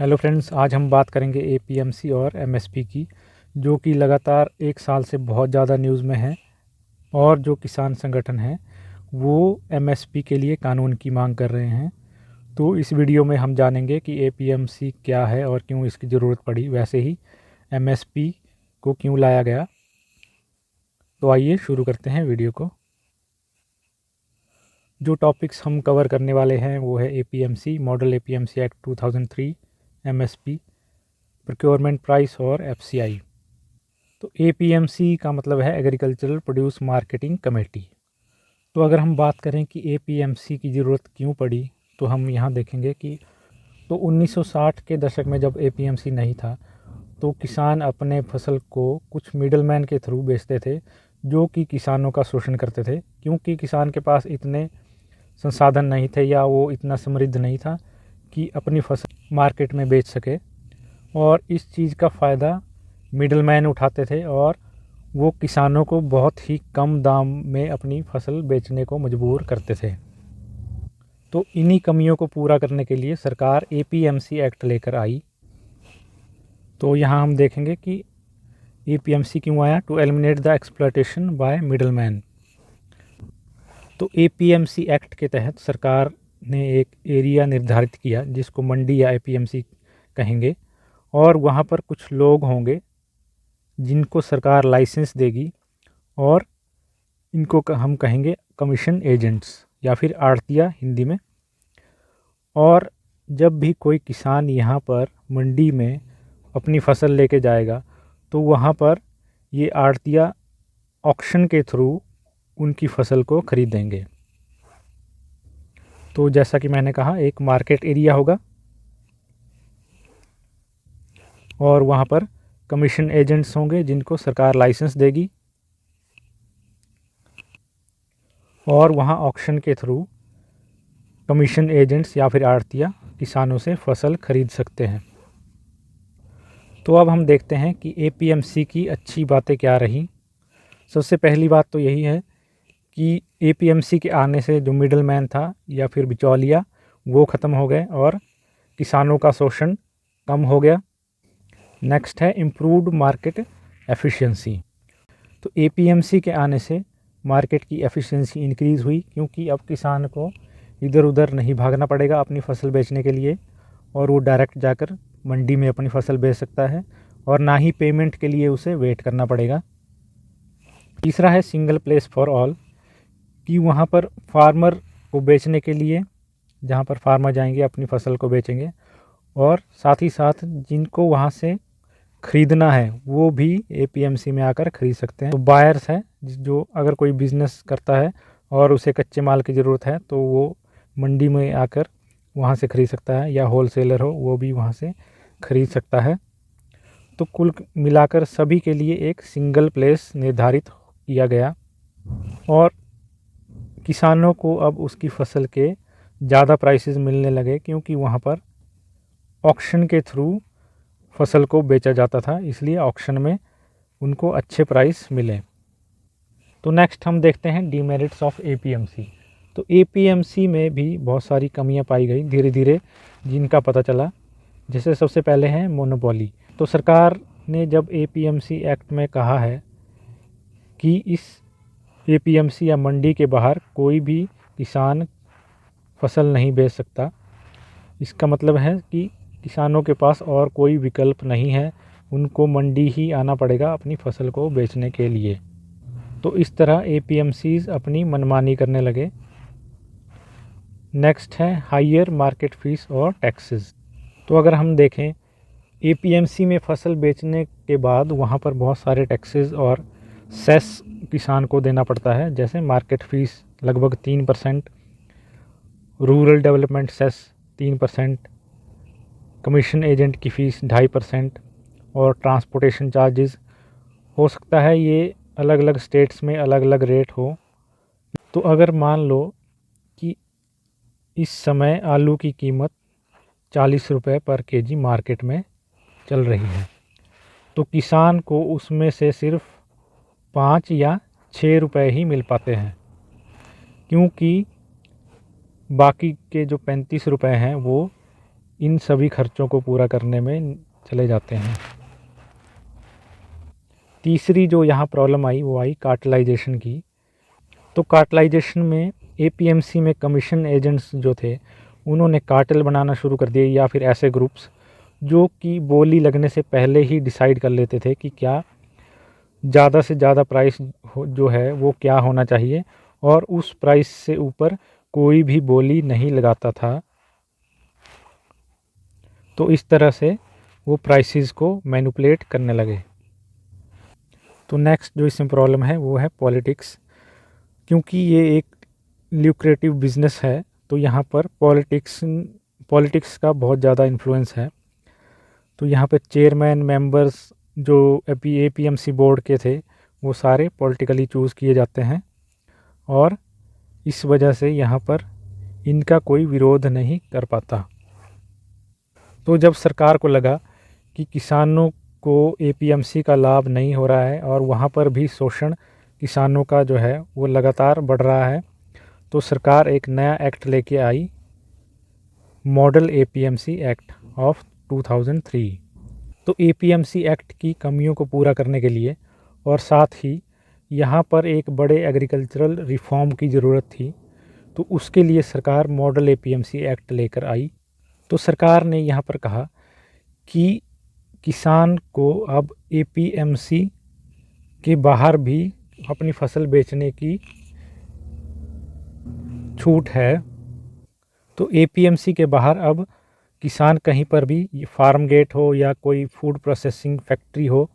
Hello friends, आज हम बात करेंगे एपीएमसी और एमएसपी की, जो कि लगातार एक साल से बहुत ज़्यादा न्यूज़ में है। और जो किसान संगठन हैं वो एमएसपी के लिए कानून की मांग कर रहे हैं। तो इस वीडियो में हम जानेंगे कि एपीएमसी क्या है और क्यों इसकी ज़रूरत पड़ी, वैसे ही एमएसपी को क्यों लाया गया। तो आइए शुरू करते हैं वीडियो को। जो टॉपिक्स हम कवर करने वाले हैं वो है APMC, model APMC act 2003, MSP, procurement price और एफसीआई। तो एपीएमसी का मतलब है एग्रीकल्चरल प्रोड्यूस मार्केटिंग कमेटी। तो अगर हम बात करें कि एपीएमसी की ज़रूरत क्यों पड़ी, तो हम यहाँ देखेंगे कि 1960 के दशक में जब एपीएमसी नहीं था तो किसान अपने फसल को कुछ मिडलमैन के थ्रू बेचते थे, जो कि किसानों का शोषण करते थे, क्योंकि किसान के पास इतने संसाधन नहीं थे या वो इतना समृद्ध नहीं था कि अपनी फसल मार्केट में बेच सके। और इस चीज़ का फ़ायदा मिडलमैन उठाते थे और वो किसानों को बहुत ही कम दाम में अपनी फसल बेचने को मजबूर करते थे। तो इन्हीं कमियों को पूरा करने के लिए सरकार एपीएमसी एक्ट लेकर आई। तो यहाँ हम देखेंगे कि एपीएमसी क्यों आया। To eliminate the exploitation by middleman. तो एपीएमसी एक्ट के तहत सरकार ने एक एरिया निर्धारित किया जिसको मंडी या एपीएमसी कहेंगे, और वहाँ पर कुछ लोग होंगे जिनको सरकार लाइसेंस देगी, और इनको हम कहेंगे कमीशन एजेंट्स या फिर आड़तिया हिंदी में। और जब भी कोई किसान यहाँ पर मंडी में अपनी फसल लेके जाएगा तो वहाँ पर ये आड़तिया ऑक्शन के थ्रू उनकी फसल को खरीदेंगे। तो जैसा कि मैंने कहा, एक मार्केट एरिया होगा और वहाँ पर कमीशन एजेंट्स होंगे जिनको सरकार लाइसेंस देगी, और वहाँ ऑक्शन के थ्रू कमीशन एजेंट्स या फिर आड़तिया किसानों से फसल खरीद सकते हैं। तो अब हम देखते हैं कि एपीएमसी की अच्छी बातें क्या रही। सबसे पहली बात तो यही है कि एपीएमसी के आने से जो मिडलमैन था या फिर बिचौलिया, वो ख़त्म हो गए और किसानों का शोषण कम हो गया। नेक्स्ट है इम्प्रूव्ड मार्केट एफिशिएंसी। तो एपीएमसी के आने से मार्केट की एफिशिएंसी इंक्रीज़ हुई, क्योंकि अब किसान को इधर उधर नहीं भागना पड़ेगा अपनी फसल बेचने के लिए, और वो डायरेक्ट जाकर मंडी में अपनी फसल बेच सकता है, और ना ही पेमेंट के लिए उसे वेट करना पड़ेगा। तीसरा है सिंगल प्लेस फॉर ऑल, कि वहाँ पर फार्मर को बेचने के लिए, जहाँ पर फार्मर जाएंगे अपनी फसल को बेचेंगे, और साथ ही साथ जिनको वहाँ से ख़रीदना है वो भी एपीएमसी में आकर ख़रीद सकते हैं। तो बायर्स है, जो अगर कोई बिज़नेस करता है और उसे कच्चे माल की ज़रूरत है तो वो मंडी में आकर वहाँ से ख़रीद सकता है, या होलसेलर हो वो भी वहाँ से ख़रीद सकता है। तो कुल मिलाकर सभी के लिए एक सिंगल प्लेस निर्धारित किया गया, और किसानों को अब उसकी फसल के ज़्यादा प्राइसेस मिलने लगे, क्योंकि वहाँ पर ऑक्शन के थ्रू फसल को बेचा जाता था, इसलिए ऑक्शन में उनको अच्छे प्राइस मिले। तो नेक्स्ट हम देखते हैं डीमेरिट्स ऑफ एपीएमसी। तो एपीएमसी में भी बहुत सारी कमियां पाई गई धीरे धीरे, जिनका पता चला। जैसे सबसे पहले है मोनोपोली। तो सरकार ने जब एपीएमसी एक्ट में कहा है कि इस एपीएमसी या मंडी के बाहर कोई भी किसान फसल नहीं बेच सकता, इसका मतलब है कि किसानों के पास और कोई विकल्प नहीं है, उनको मंडी ही आना पड़ेगा अपनी फसल को बेचने के लिए। तो इस तरह एपीएमसीज अपनी मनमानी करने लगे। नेक्स्ट है हाइयर मार्केट फीस और टैक्सेस। तो अगर हम देखें, एपीएमसी में फसल बेचने के बाद वहाँ पर बहुत सारे टैक्सेस और सेस किसान को देना पड़ता है। जैसे मार्केट फीस लगभग 3%, rural development cess 3%, commission agent की फ़ीस 2.5%, और ट्रांसपोर्टेशन चार्जेस। हो सकता है ये अलग अलग स्टेट्स में अलग अलग रेट हो। तो अगर मान लो कि इस समय आलू की कीमत 40 रुपये पर केजी मार्केट में चल रही है, तो किसान को उसमें से सिर्फ 5 या 6 रुपये ही मिल पाते हैं, क्योंकि बाकी के जो 35 रुपये हैं वो इन सभी खर्चों को पूरा करने में चले जाते हैं। तीसरी जो यहाँ प्रॉब्लम आई वो आई कार्टेलाइजेशन की। तो कार्टेलाइजेशन में एपीएमसी में कमीशन एजेंट्स जो थे उन्होंने कार्टेल बनाना शुरू कर दिए, या फिर ऐसे ग्रुप्स जो कि बोली लगने से पहले ही डिसाइड कर लेते थे कि क्या ज़्यादा से ज़्यादा प्राइस जो है वो क्या होना चाहिए, और उस प्राइस से ऊपर कोई भी बोली नहीं लगाता था। तो इस तरह से वो प्राइसेस को मैनिपुलेट करने लगे। तो नेक्स्ट जो इसमें प्रॉब्लम है वो है पॉलिटिक्स। क्योंकि ये एक ल्यूक्रेटिव बिजनेस है तो यहाँ पर पॉलिटिक्स का बहुत ज़्यादा इन्फ्लुएंस है। तो यहाँ पे चेयरमैन मेंबर्स जो एपीएमसी बोर्ड के थे वो सारे पॉलिटिकली चूज़ किए जाते हैं, और इस वजह से यहाँ पर इनका कोई विरोध नहीं कर पाता। तो जब सरकार को लगा कि किसानों को एपीएमसी का लाभ नहीं हो रहा है और वहाँ पर भी शोषण किसानों का जो है वो लगातार बढ़ रहा है, तो सरकार एक नया एक्ट लेके आई, मॉडल एपीएमसी एक्ट ऑफ 2003। तो एपीएमसी एक्ट की कमियों को पूरा करने के लिए और साथ ही यहाँ पर एक बड़े एग्रीकल्चरल रिफॉर्म की ज़रूरत थी, तो उसके लिए सरकार मॉडल एपीएमसी एक्ट लेकर आई। तो सरकार ने यहाँ पर कहा कि किसान को अब एपीएमसी के बाहर भी अपनी फसल बेचने की छूट है। तो एपीएमसी के बाहर अब किसान कहीं पर भी, फार्म गेट हो या कोई फूड प्रोसेसिंग फैक्ट्री हो,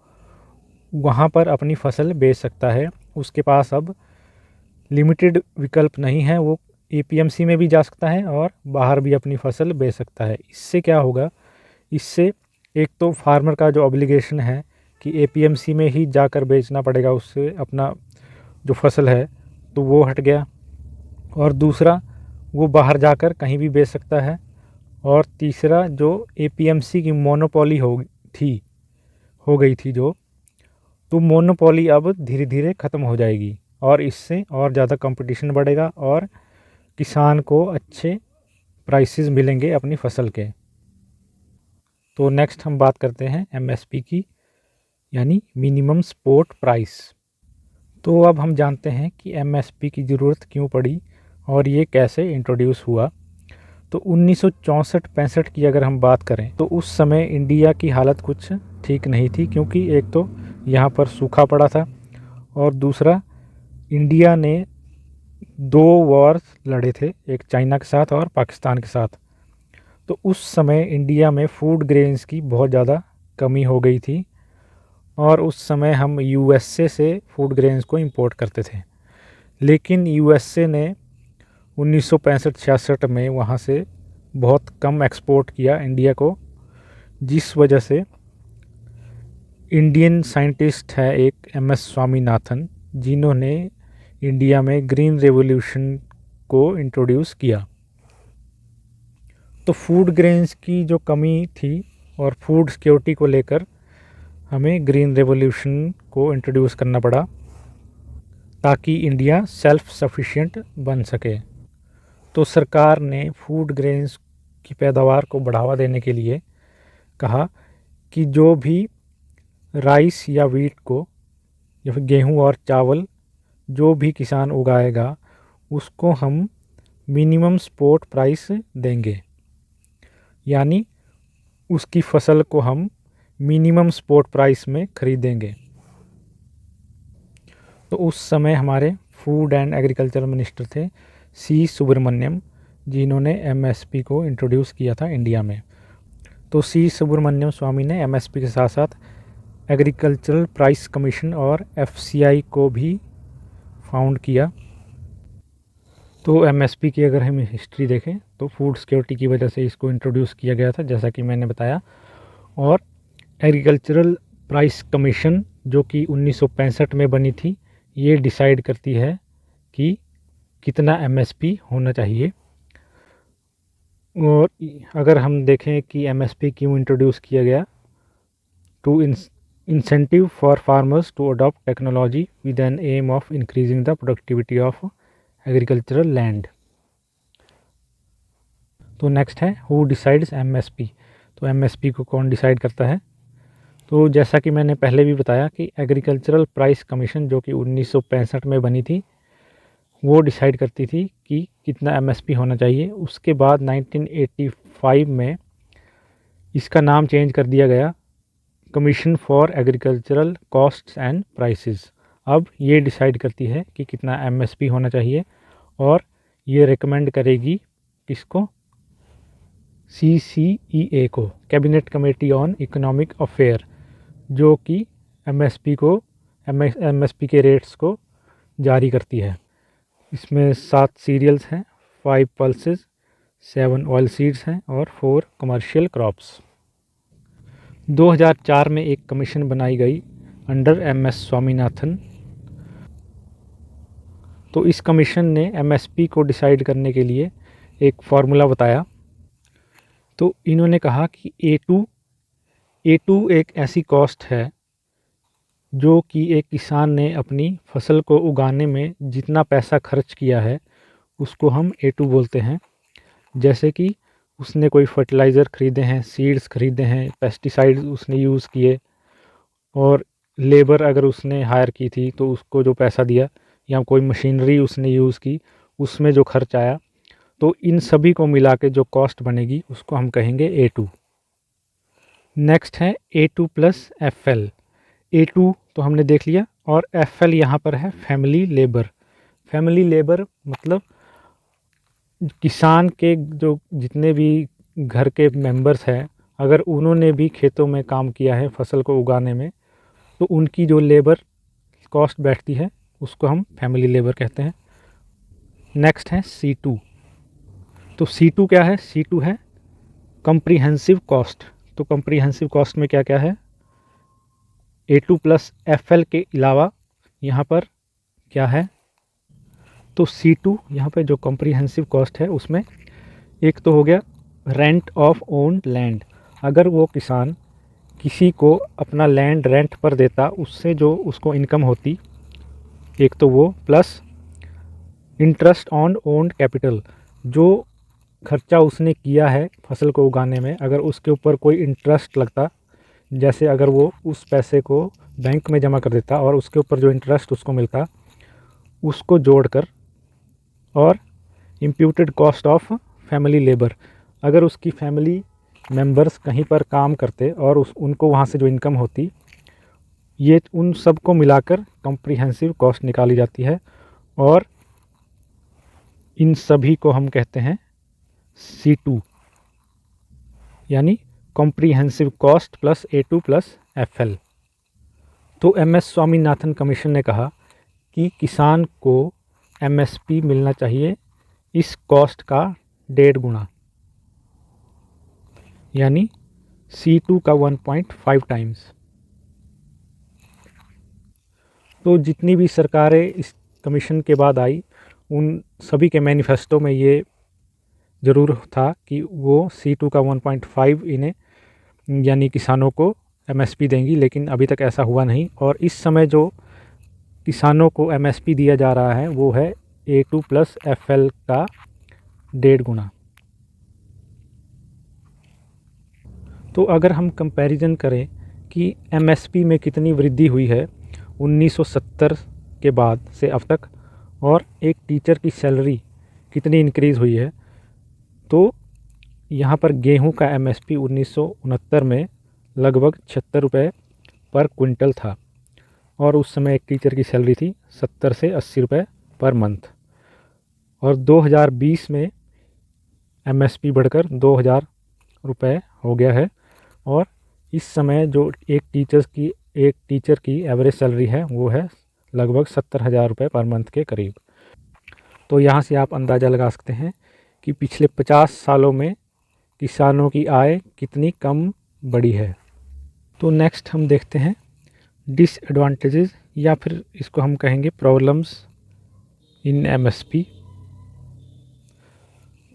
वहाँ पर अपनी फसल बेच सकता है। उसके पास अब लिमिटेड विकल्प नहीं है, वो एपीएमसी में भी जा सकता है और बाहर भी अपनी फसल बेच सकता है। इससे क्या होगा, इससे एक तो फार्मर का जो ऑब्लिगेशन है कि एपीएमसी में ही जाकर बेचना पड़ेगा उससे अपना जो फसल है, तो वो हट गया, और दूसरा वो बाहर जाकर कहीं भी बेच सकता है, और तीसरा जो एपीएमसी की मोनोपोली हो गई थी जो, तो मोनोपोली अब धीरे धीरे ख़त्म हो जाएगी और इससे और ज़्यादा कंपटीशन बढ़ेगा और किसान को अच्छे प्राइसेस मिलेंगे अपनी फसल के। तो नेक्स्ट हम बात करते हैं एमएसपी की, यानी मिनिमम सपोर्ट प्राइस। तो अब हम जानते हैं कि एमएसपी की ज़रूरत क्यों पड़ी और ये कैसे इंट्रोड्यूस हुआ। तो 1964-65 की अगर हम बात करें तो उस समय इंडिया की हालत कुछ ठीक नहीं थी, क्योंकि एक तो यहाँ पर सूखा पड़ा था और दूसरा इंडिया ने 2 वॉर लड़े थे, एक चाइना के साथ और पाकिस्तान के साथ। तो उस समय इंडिया में फूड ग्रेन्स की बहुत ज़्यादा कमी हो गई थी और उस समय हम यूएसए से फूड ग्रेन्स को इंपोर्ट करते थे। लेकिन यूएसए ने 1965-66 में वहाँ से बहुत कम एक्सपोर्ट किया इंडिया को, जिस वजह से इंडियन साइंटिस्ट है एक एमएस स्वामीनाथन, जिन्होंने इंडिया में ग्रीन रेवोल्यूशन को इंट्रोड्यूस किया। तो फूड ग्रेन्स की जो कमी थी और फूड सिक्योरिटी को लेकर हमें ग्रीन रेवोल्यूशन को इंट्रोड्यूस करना पड़ा ताकि इंडिया सेल्फ सफिशिएंट बन सके। तो सरकार ने फूड ग्रेन्स की पैदावार को बढ़ावा देने के लिए कहा कि जो भी राइस या वीट को, या फिर गेहूँ और चावल जो भी किसान उगाएगा उसको हम मिनिमम सपोर्ट प्राइस देंगे, यानी उसकी फसल को हम मिनिमम सपोर्ट प्राइस में खरीदेंगे। तो उस समय हमारे फूड एंड एग्रीकल्चर मिनिस्टर थे सी सुब्रमण्यम, जिन्होंने एमएसपी को इंट्रोड्यूस किया था इंडिया में। तो सी सुब्रमण्यम स्वामी ने एमएसपी के साथ साथ एग्रीकल्चरल प्राइस कमीशन और एफसीआई को भी फाउंड किया। तो एमएसपी की अगर हम हिस्ट्री देखें तो फूड सिक्योरिटी की वजह से इसको इंट्रोड्यूस किया गया था, जैसा कि मैंने बताया। और एग्रीकल्चरल प्राइस कमीशन जो कि 1965 में बनी थी, ये डिसाइड करती है कि कितना एमएसपी होना चाहिए। और अगर हम देखें कि एमएसपी क्यों इंट्रोड्यूस किया गया, to incentive for farmers to adopt technology with an aim of increasing the productivity of agricultural land. तो नेक्स्ट है हु डिसाइड्स एमएसपी। तो एमएसपी को कौन डिसाइड करता है? तो जैसा कि मैंने पहले भी बताया कि एग्रीकल्चरल प्राइस कमीशन जो कि 1965 में बनी थी, वो डिसाइड करती थी कि कितना एमएसपी होना चाहिए। उसके बाद 1985 में इसका नाम चेंज कर दिया गया commission for agricultural costs and prices. अब ये डिसाइड करती है कि कितना एमएसपी होना चाहिए और ये रिकमेंड करेगी किसको? CCEA को, cabinet committee on economic affair, जो कि एमएसपी के रेट्स को जारी करती है। इसमें 7 सीरियल्स हैं, 5 पल्सेस, 7 ऑयल सीड्स हैं और 4 कमर्शियल क्रॉप्स। 2004 में एक कमीशन बनाई गई अंडर MS स्वामीनाथन। तो इस कमीशन ने एमएसपी को डिसाइड करने के लिए एक फार्मूला बताया। तो इन्होंने कहा कि A2 एक ऐसी कॉस्ट है जो कि एक किसान ने अपनी फसल को उगाने में जितना पैसा खर्च किया है उसको हम A2 बोलते हैं। जैसे कि उसने कोई फर्टिलाइज़र ख़रीदे हैं, सीड्स ख़रीदे हैं, पेस्टिसाइड्स उसने यूज़ किए और लेबर अगर उसने हायर की थी तो उसको जो पैसा दिया, या कोई मशीनरी उसने यूज़ की उसमें जो खर्च आया, तो इन सभी को मिला के जो कॉस्ट बनेगी उसको हम कहेंगे A2। नेक्स्ट है A2 प्लस FL। A2 तो हमने देख लिया और FL यहाँ पर है फैमिली लेबर। फैमिली लेबर मतलब किसान के जो जितने भी घर के मेंबर्स हैं, अगर उन्होंने भी खेतों में काम किया है फसल को उगाने में, तो उनकी जो लेबर कॉस्ट बैठती है उसको हम फैमिली लेबर कहते हैं। नेक्स्ट है C2। तो C2 क्या है? C2 है कम्प्रीहेंसिव कॉस्ट। तो कम्प्रीहेंसिव कॉस्ट में क्या क्या है? A2 प्लस FL के अलावा यहाँ पर क्या है? तो C2 यहाँ पे जो कम्प्रीहेंसिव कॉस्ट है उसमें एक तो हो गया रेंट ऑफ ओन्ड लैंड। अगर वो किसान किसी को अपना लैंड रेंट पर देता, उससे जो उसको इनकम होती, एक तो वो, plus interest on owned capital, जो खर्चा उसने किया है फसल को उगाने में, अगर उसके ऊपर कोई इंटरेस्ट लगता, जैसे अगर वो उस पैसे को बैंक में जमा कर देता और उसके ऊपर जो इंटरेस्ट उसको मिलता उसको जोड़कर, और imputed cost of family labour, अगर उसकी फैमिली मेंबर्स कहीं पर काम करते और उनको वहाँ से जो इनकम होती, ये उन सब को मिलाकर कम्प्रीहेंसिव कॉस्ट निकाली जाती है और इन सभी को हम कहते हैं C2, यानी comprehensive cost plus A2 plus FL। तो MS स्वामीनाथन कमीशन ने कहा कि किसान को MSP मिलना चाहिए इस कॉस्ट का 1.5 गुना, यानी C2 का 1.5 टाइम्स। तो जितनी भी सरकारें इस कमीशन के बाद आई, उन सभी के मैनिफेस्टो में ये ज़रूर था कि वो C2 का 1.5 इन्हें यानी किसानों को MSP देंगी, लेकिन अभी तक ऐसा हुआ नहीं। और इस समय जो किसानों को MSP दिया जा रहा है वो है A2 प्लस FL का 1.5 गुना। तो अगर हम कंपैरिजन करें कि MSP में कितनी वृद्धि हुई है 1970 के बाद से अब तक, और एक टीचर की सैलरी कितनी इंक्रीज़ हुई है, तो यहाँ पर गेहूं का MSP 1969 में लगभग 76 रुपये पर क्विंटल था और उस समय एक टीचर की सैलरी थी 70 से 80 रुपये पर मंथ। और 2020 में MSP बढ़कर 2000 रुपये हो गया है और इस समय जो एक टीचर की एवरेज सैलरी है वो है लगभग 70,000 रुपये पर मंथ के करीब। तो यहाँ से आप अंदाज़ा लगा सकते हैं कि पिछले 50 सालों में किसानों की आय कितनी कम बढ़ी है। तो नेक्स्ट हम देखते हैं डिसएडवांटेजेस, या फिर इसको हम कहेंगे प्रॉब्लम्स इन MSP।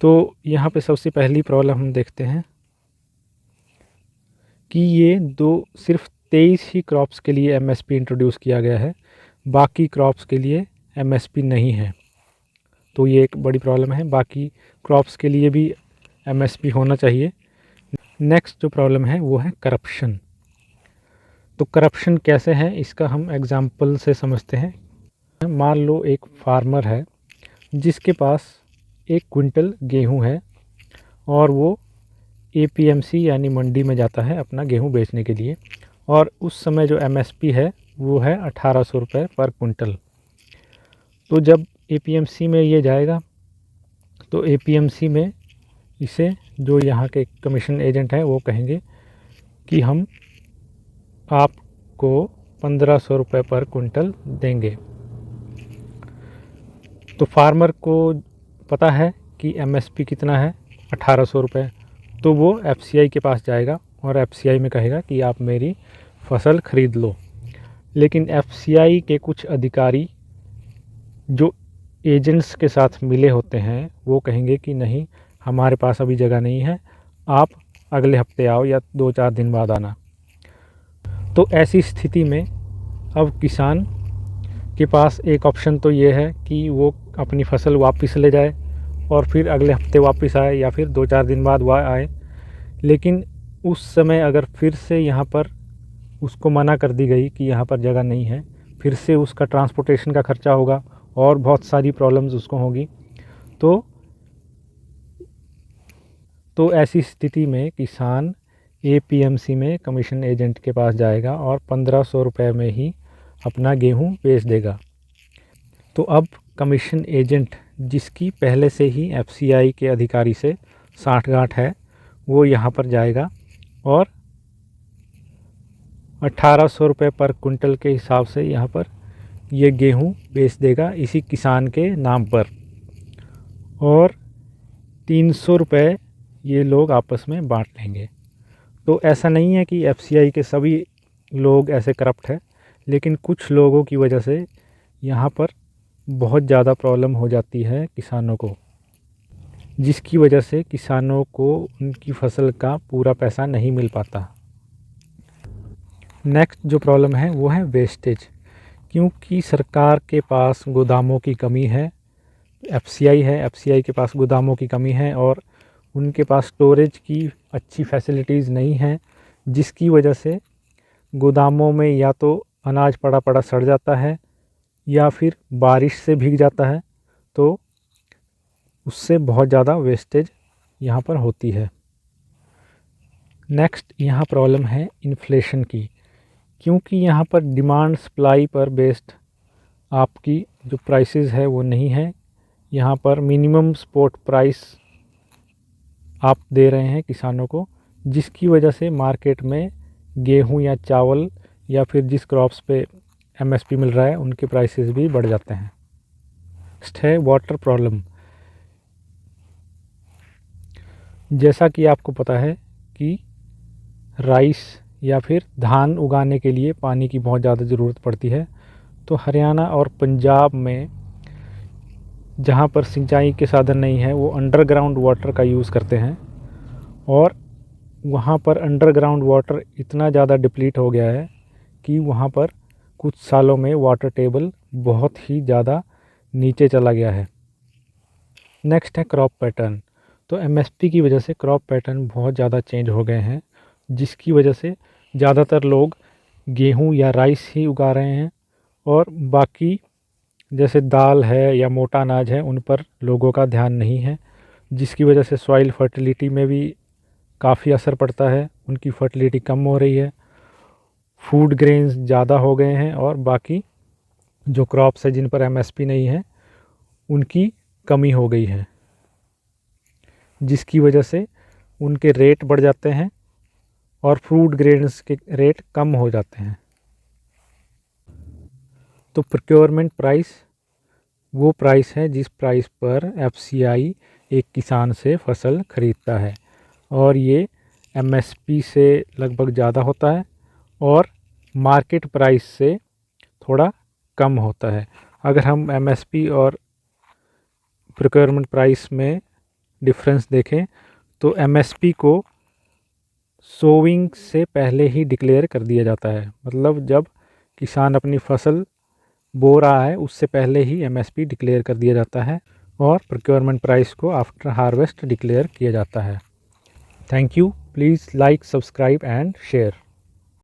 तो यहाँ पे सबसे पहली प्रॉब्लम हम देखते हैं कि ये सिर्फ 23 ही क्रॉप्स के लिए MSP इंट्रोड्यूस किया गया है, बाकी क्रॉप्स के लिए MSP नहीं है। तो ये एक बड़ी प्रॉब्लम है। बाकी क्रॉप्स के लिए भी एमएसपी होना चाहिए। नेक्स्ट जो प्रॉब्लम है वो है करप्शन। तो करप्शन कैसे है इसका हम एग्जाम्पल से समझते हैं। मान लो एक फार्मर है जिसके पास 1 क्विंटल गेहूं है और वो एपीएमसी यानी मंडी में जाता है अपना गेहूं बेचने के लिए, और उस समय जो एमएसपी है वो है 1800 रुपये पर क्विंटल। तो जब एपीएमसी में ये जाएगा तो एपीएमसी में इसे जो यहाँ के कमीशन एजेंट हैं वो कहेंगे कि हम आपको 1500 रुपये पर क्विंटल देंगे। तो फार्मर को पता है कि एमएसपी कितना है, 1800 रुपये। तो वो एफसीआई के पास जाएगा और एफसीआई में कहेगा कि आप मेरी फसल ख़रीद लो। लेकिन एफसीआई के कुछ अधिकारी जो एजेंट्स के साथ मिले होते हैं वो कहेंगे कि नहीं, हमारे पास अभी जगह नहीं है, आप अगले हफ्ते आओ या 2-4 दिन बाद आना। तो ऐसी स्थिति में अब किसान के पास एक ऑप्शन तो ये है कि वो अपनी फसल वापस ले जाए और फिर अगले हफ्ते वापस आए या फिर 2-4 दिन बाद वह आए। लेकिन उस समय अगर फिर से यहाँ पर उसको मना कर दी गई कि यहाँ पर जगह नहीं है, फिर से उसका ट्रांसपोर्टेशन का खर्चा होगा और बहुत सारी प्रॉब्लम्स उसको होगी। तो ऐसी स्थिति में किसान एपीएमसी में कमीशन एजेंट के पास जाएगा और 1500 रुपये में ही अपना गेहूं बेच देगा। तो अब कमीशन एजेंट जिसकी पहले से ही एफसीआई के अधिकारी से साठगांठ है वो यहाँ पर जाएगा और 1800 रुपये पर कुंटल के हिसाब से यहाँ पर ये गेहूं बेच देगा इसी किसान के नाम पर, और 300 रुपये ये लोग आपस में बांट लेंगे। तो ऐसा नहीं है कि एफसीआई के सभी लोग ऐसे करप्ट हैं, लेकिन कुछ लोगों की वजह से यहाँ पर बहुत ज़्यादा प्रॉब्लम हो जाती है किसानों को, जिसकी वजह से किसानों को उनकी फसल का पूरा पैसा नहीं मिल पाता। नेक्स्ट जो प्रॉब्लम है वो है वेस्टेज। क्योंकि सरकार के पास गोदामों की कमी है, एफसीआई है, एफसीआई के पास गोदामों की कमी है और उनके पास स्टोरेज की अच्छी फैसिलिटीज़ नहीं है, जिसकी वजह से गोदामों में या तो अनाज पड़ा पड़ा सड़ जाता है या फिर बारिश से भीग जाता है। तो उससे बहुत ज़्यादा वेस्टेज यहाँ पर होती है। नेक्स्ट यहाँ प्रॉब्लम है इन्फ्लेशन की। क्योंकि यहाँ पर डिमांड सप्लाई पर बेस्ड आपकी जो प्राइसेस है वो नहीं है। यहाँ पर मिनिमम स्पॉट प्राइस आप दे रहे हैं किसानों को, जिसकी वजह से मार्केट में गेहूं या चावल या फिर जिस क्रॉप्स पे एमएसपी मिल रहा है उनके प्राइसेस भी बढ़ जाते हैं। नेक्स्ट है वाटर प्रॉब्लम। जैसा कि आपको पता है कि राइस या फिर धान उगाने के लिए पानी की बहुत ज़्यादा ज़रूरत पड़ती है। तो हरियाणा और पंजाब में जहाँ पर सिंचाई के साधन नहीं है वो अंडरग्राउंड वाटर का यूज़ करते हैं, और वहाँ पर अंडरग्राउंड वाटर इतना ज़्यादा डिप्लीट हो गया है कि वहाँ पर कुछ सालों में वाटर टेबल बहुत ही ज़्यादा नीचे चला गया है। नेक्स्ट है क्रॉप पैटर्न। तो एमएसपी की वजह से क्रॉप पैटर्न बहुत ज़्यादा चेंज हो गए हैं, जिसकी वजह से ज़्यादातर लोग गेहूं या राइस ही उगा रहे हैं और बाकी जैसे दाल है या मोटा अनाज है उन पर लोगों का ध्यान नहीं है, जिसकी वजह से सॉइल फर्टिलिटी में भी काफ़ी असर पड़ता है, उनकी फर्टिलिटी कम हो रही है, फूड ग्रेन्स ज़्यादा हो गए हैं और बाकी जो क्रॉप्स है जिन पर एमएसपी नहीं है उनकी कमी हो गई है, जिसकी वजह से उनके रेट बढ़ जाते हैं और फ्रूट ग्रेन्स के रेट कम हो जाते हैं। तो प्रोक्योरमेंट प्राइस वो प्राइस है जिस प्राइस पर एफसीआई एक किसान से फसल खरीदता है, और ये एमएसपी से लगभग ज़्यादा होता है और मार्केट प्राइस से थोड़ा कम होता है। अगर हम एमएसपी और प्रोक्योरमेंट प्राइस में डिफरेंस देखें तो एमएसपी को सोविंग से पहले ही डिक्लेयर कर दिया जाता है, मतलब जब किसान अपनी फसल बो रहा है उससे पहले ही एमएसपी डिक्लेयर कर दिया जाता है, और प्रोक्योरमेंट प्राइस को आफ्टर हार्वेस्ट डिक्लेयर किया जाता है। Thank you. Please like, subscribe and share.